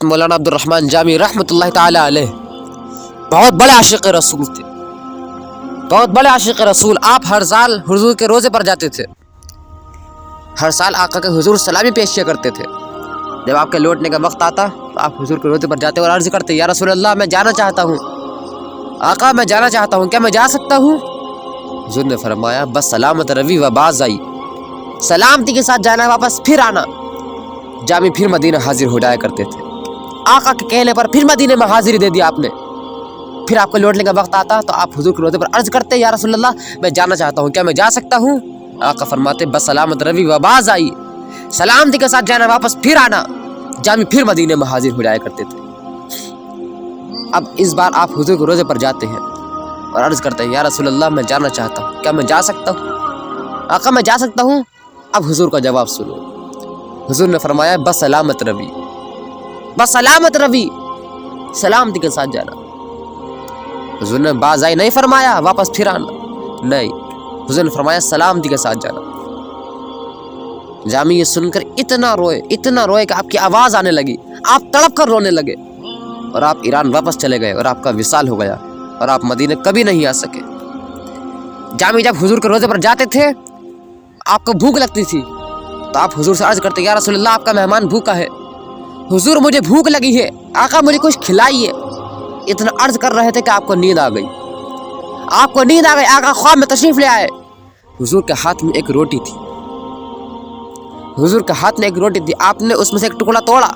मौलाना Abdurrahman Jami रहमतुल्लाह ताला अलैह बहुत बड़े आशिक़ रसूल थे, बहुत बड़े आशिक़ रसूल। आप हर साल हुजूर के रोज़े पर जाते थे, हर साल आका के हुजूर सलामी पेश किया करते थे। जब आपके लौटने का वक्त आता तो आप हुजूर के रोज़े पर जाते और अर्ज़ करते, या रसूल अल्लाह मैं जाना चाहता हूँ, आका मैं जाना चाहता हूँ, क्या मैं जा सकता हूँ? हुजूर ने फरमाया बस सलामत रवी व बाज आई, सलामती के साथ जाना, वापस फिर आना। जामी फिर मदीना हाजिर हो जाया करते थे। आका के कहने पर फिर मदीने में हाजिरी दे दिया आपने। फिर आपको लौटने का वक्त आता तो आप हुजूर के रोज़े पर अर्ज़ करते, या रसूल अल्लाह मैं जाना चाहता हूँ, क्या मैं जा सकता हूँ? आका फरमाते बस सलामत रवी व बाज आई, सलामती के साथ जाना, वापस फिर आना। जामी फिर मदीने में हाजिर हो जाया करते थे। अब इस बार आप हुजूर के रोज़े पर जाते हैं और अर्ज़ करते हैं, या रसूल अल्लाह मैं जाना चाहता हूँ, क्या मैं जा सकता हूँ? आका मैं जा सकता हूँ। अब हुजूर का जवाब सुनो। हुजूर ने फरमाया बस सलामत रवी, बस सलामत रवी, सलामती के साथ जाना। हुजूर ने बाज आई नहीं फरमाया, वापस फिर आना, नहीं, हुजूर ने फरमाया सलामती के साथ जाना। जामी ये सुनकर इतना रोए कि आपकी आवाज़ आने लगी, आप तड़प कर रोने लगे और आप ईरान वापस चले गए और आपका विसाल हो गया और आप मदीने कभी नहीं आ सके। जामी जब हुजूर के रोज़े पर जाते थे, आपको भूख लगती थी तो आप हुजूर से अर्ज़ करते, या रसूल अल्लाह आपका मेहमान भूखा है, हुजूर मुझे भूख लगी है, आका मुझे कुछ खिलाइए। इतना अर्ज़ कर रहे थे कि आपको नींद आ गई, आपको नींद आ गई। आका ख्वाब में तशरीफ़ ले आए। हुजूर के हाथ में एक रोटी थी, हुजूर के हाथ में एक रोटी थी, आपने उसमें से एक टुकड़ा तोड़ा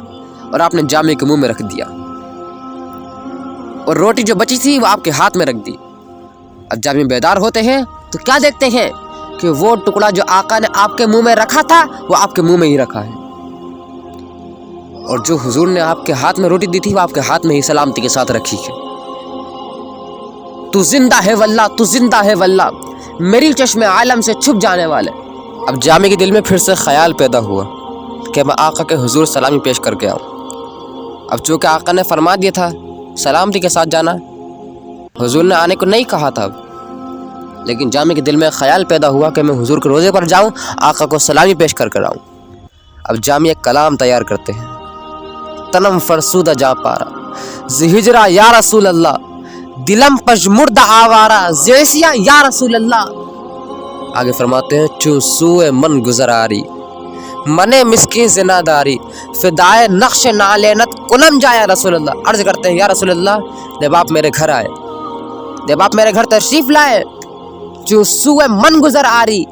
और आपने जामी के मुंह में रख दिया और रोटी जो बची थी वो आपके हाथ में रख दी। अब जामी बेदार होते हैं तो क्या देखते हैं कि वो टुकड़ा जो आका ने आपके मुंह में रखा था वो आपके मुंह में ही रखा है, और जो हुजूर ने आपके हाथ में रोटी दी थी वो आपके हाथ में ही सलामती के साथ रखी है। तू जिंदा है वल्लाह, तू जिंदा है वल्लाह, मेरी चश्मे आलम से छुप जाने वाले। अब जामी के दिल में फिर से ख्याल पैदा हुआ कि मैं आका के हुजूर सलामी पेश करके आऊँ। अब चूँकि आका ने फरमा दिया था सलामती के साथ जाना, हुजूर ने आने को नहीं कहा था, लेकिन जामी के दिल में ख्याल पैदा हुआ कि मैं हुजूर के रोज़े पर जाऊँ, आका को सलामी पेश कर कर आऊँ। अब जामी एक कलाम तैयार करते हैं, तनम फरसूदा जा पारा हिजरा या रसूल अल्लाह, दिलम पजमुर्दा आवारा जैसिया या रसूल अल्लाह। आगे फरमाते हैं चूसुए मन गुजरारी, मने मिसकी जिनादारी, फिदाए नक्श नालेनत कुलम जाया रसूल अल्लाह। अर्ज करते हैं, या रसूल अल्लाह जब आप मेरे घर आए, जब आप मेरे घर तशरीफ लाए, चूसुए मन गुजर आरी,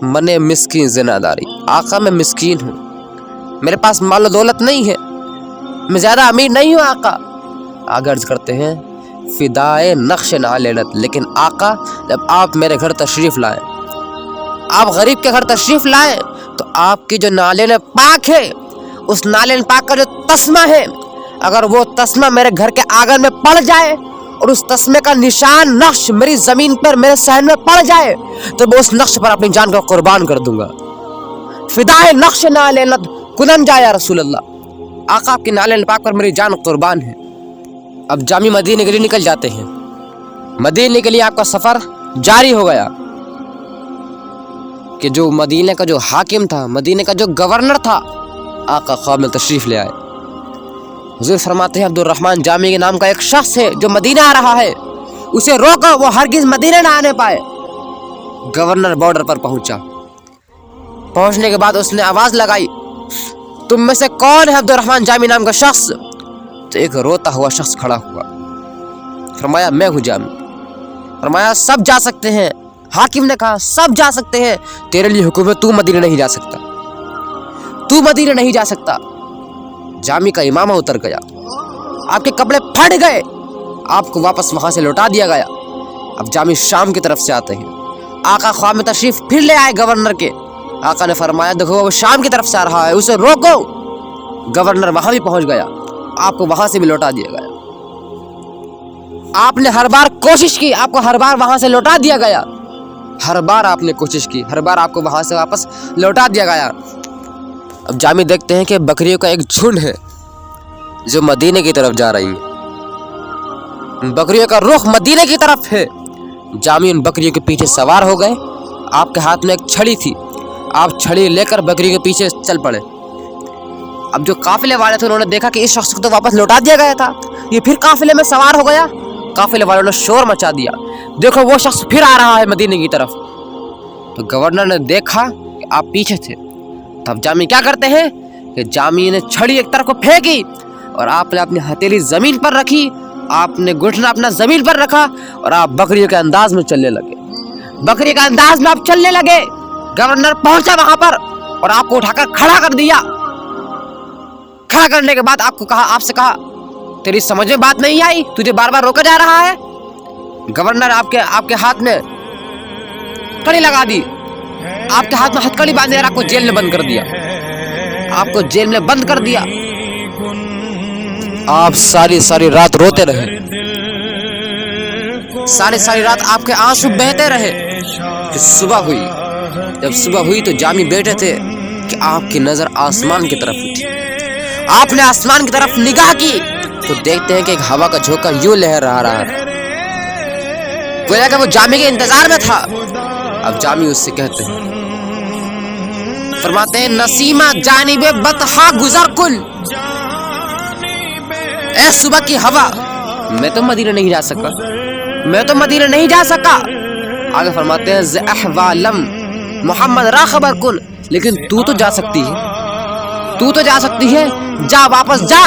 मने मिसकी जिनादारी, आका मैं मिस्कीन हूँ, मेरे पास माल दौलत नहीं है, मैं ज़्यादा अमीर नहीं हूँ आका। आगे अर्ज करते हैं फिदाए नक्श नालेनत, लेकिन आका जब आप मेरे घर तशरीफ़ लाए, आप गरीब के घर तशरीफ़ लाए, तो आपकी जो नालेन पाक है, उस नालेन पाक का जो तस्मा है, अगर वो तस्मा मेरे घर के आंगन में पड़ जाए और उस तस्मे का निशान नक्श मेरी ज़मीन पर, मेरे सहन में पड़ जाए, तो मैं उस नक्श पर अपनी जान को कुर्बान कर दूंगा। फिदाए नक्श नालेनत कुलन जाया रसूल अल्लाह, आका आपकी नालेन पाक पर मेरी जान कुर्बान है। अब जामी मदीने के लिए निकल जाते हैं। मदीने के लिए आपका सफ़र जारी हो गया कि जो मदीने का जो हाकिम था, मदीने का जो गवर्नर था, आका ख्वाब में तशरीफ़ ले आए। हुजूर फरमाते हैं अब्दुर्रहमान जामी के नाम का एक शख्स है जो मदीना आ रहा है, उसे रोको, वो हरगिज़ मदीने ना आने पाए। गवर्नर बॉर्डर पर पहुंचा, पहुंचने के बाद उसने आवाज़ लगाई, तुम में से कौन है अब्दुर्रहमान जामी नाम का शख्स? तो एक रोता हुआ शख्स खड़ा हुआ, फरमाया मैं हूँ जामी। फरमाया सब जा सकते हैं। हाकिम ने कहा सब जा सकते हैं, तेरे लिए हुक्म है, तू मदीने नहीं जा सकता, तू मदीने नहीं जा सकता। जामी का इमामा उतर गया, आपके कपड़े फट गए, आपको वापस वहाँ से लौटा दिया गया। अब जामी शाम की तरफ से आते हैं, आका ख्वाब में तशरीफ़ फिर ले आए गवर्नर के। आका ने फरमाया देखो वो शाम की तरफ से आ रहा है, उसे रोको। गवर्नर वहाँ भी पहुँच गया, आपको वहाँ से भी लौटा दिया गया। आपने हर बार कोशिश की, आपको हर बार वहाँ से लौटा दिया गया, हर बार आपने कोशिश की, हर बार आपको वहाँ से वापस लौटा दिया गया। अब जामी देखते हैं कि बकरियों का एक झुंड है जो मदीने की तरफ जा रही है, बकरियों का रुख मदीने की तरफ है। जामी उन बकरियों के पीछे सवार हो गए, आपके हाथ में एक छड़ी थी, आप छड़ी लेकर बकरी के पीछे चल पड़े। اب جو قافلے والے تھے انہوں نے دیکھا کہ اس شخص کو تو واپس لوٹا دیا گیا تھا، یہ پھر قافلے میں سوار ہو گیا۔ قافلے والوں نے شور مچا دیا، دیکھو وہ شخص پھر آ رہا ہے مدینے کی طرف۔ تو گورنر نے دیکھا کہ آپ پیچھے تھے، تب جامی کیا کرتے ہیں کہ جامی نے چھڑی ایک طرف کو پھینکی اور آپ نے اپنی ہتھیلی زمین پر رکھی، آپ نے گھٹنا اپنا زمین پر رکھا اور آپ بکریوں کے انداز میں چلنے لگے۔ بکری کے انداز میں آپ چلنے لگے۔ گورنر پہنچا وہاں پر اور آپ کو اٹھا کر کھڑا کر دیا۔ کھڑا کرنے کے بعد آپ سے کہا تیری سمجھ میں بات نہیں آئی، تجھے بار بار روکا جا رہا ہے۔ گورنر آپ کے ہاتھ میں کڑی لگا دی، آپ کے ہاتھ میں ہتھ کڑی باندھے اور آپ کو جیل میں بند کر دیا۔ آپ کو جیل میں بند کر دیا۔ آپ ساری رات روتے رہے، ساری رات آپ کے آنسو بہتے رہے۔ کہ صبح ہوئی، جب صبح ہوئی تو جامی بیٹھے تھے کہ آپ کی نظر آسمان کی طرف اٹھی۔ آپ نے آسمان کی طرف نگاہ کی تو دیکھتے ہیں کہ ایک ہوا کا جھونکا یوں لہر رہا ہے، گویا کہ وہ جامی کے انتظار میں تھا۔ اب جامی اس سے کہتے ہیں، فرماتے ہیں نسیمہ جانب بطحا گزر کن، اے صبح کی ہوا میں تو مدینہ نہیں جا سکا۔ آگے فرماتے ہیں ز احوالم محمد را خبر کن، لیکن تو جا سکتی ہے، جا واپس جا،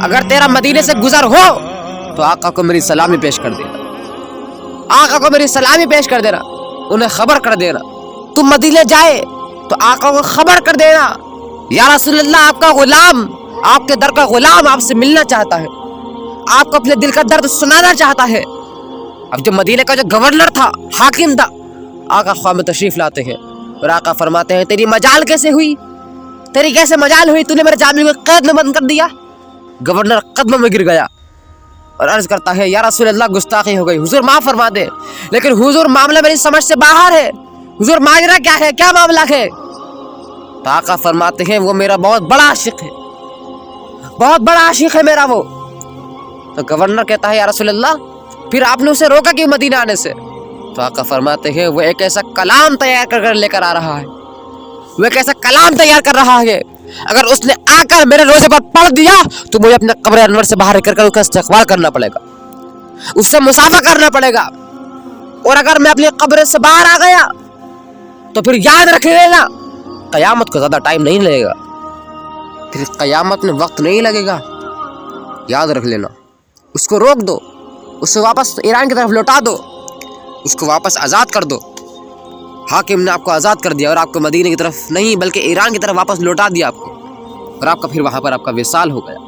اگر تیرا مدینے سے گزر ہو تو آقا کو میری سلامی پیش کر دینا، انہیں خبر کر دینا۔ تم مدینے جائے تو آقا کو خبر کر دینا، یا رسول اللہ آپ کا غلام، آپ کے در کا غلام آپ سے ملنا چاہتا ہے، آپ کو اپنے دل کا درد سنانا چاہتا ہے۔ اب جو مدینے کا جو گورنر تھا، حاکم تھا، آقا خواہ میں تشریف لاتے ہیں اور آقا فرماتے ہیں تیری مجال کیسے ہوئی، تو نے میرے جامی کو قید میں بند کر دیا۔ گورنر قدموں میں گر گیا اور عرض کرتا ہے یا رسول اللہ گستاخی ہو گئی، حضور معاف فرما دے، لیکن حضور معاملہ میری سمجھ سے باہر ہے، حضور ماجرا کیا ہے، کیا معاملہ ہے؟ تو آقا فرماتے ہیں وہ میرا بہت بڑا عاشق ہے میرا وہ۔ تو گورنر کہتا ہے یا رسول اللہ پھر آپ نے اسے روکا کیوں مدینہ آنے سے؟ تو آقا فرماتے ہیں وہ ایک ایسا کلام تیار کر لے کر آ رہا ہے، اگر اس نے آ کر میرے روزے پر پڑھ دیا تو مجھے اپنے قبر انور سے باہر کر اس کا استقبال کرنا پڑے گا، اس سے مصافحہ کرنا پڑے گا، اور اگر میں اپنی قبر سے باہر آ گیا تو پھر یاد رکھ لینا قیامت کو زیادہ ٹائم نہیں لگے گا، پھر قیامت میں وقت نہیں لگے گا، یاد رکھ لینا۔ اس کو روک دو، اسے واپس ایران کی طرف لوٹا دو، اس کو واپس آزاد کر دو۔ حاکم نے آپ کو آزاد کر دیا اور آپ کو مدینے کی طرف نہیں بلکہ ایران کی طرف واپس لوٹا دیا آپ کو، اور آپ کا پھر وہاں پر آپ کا وصال ہو گیا۔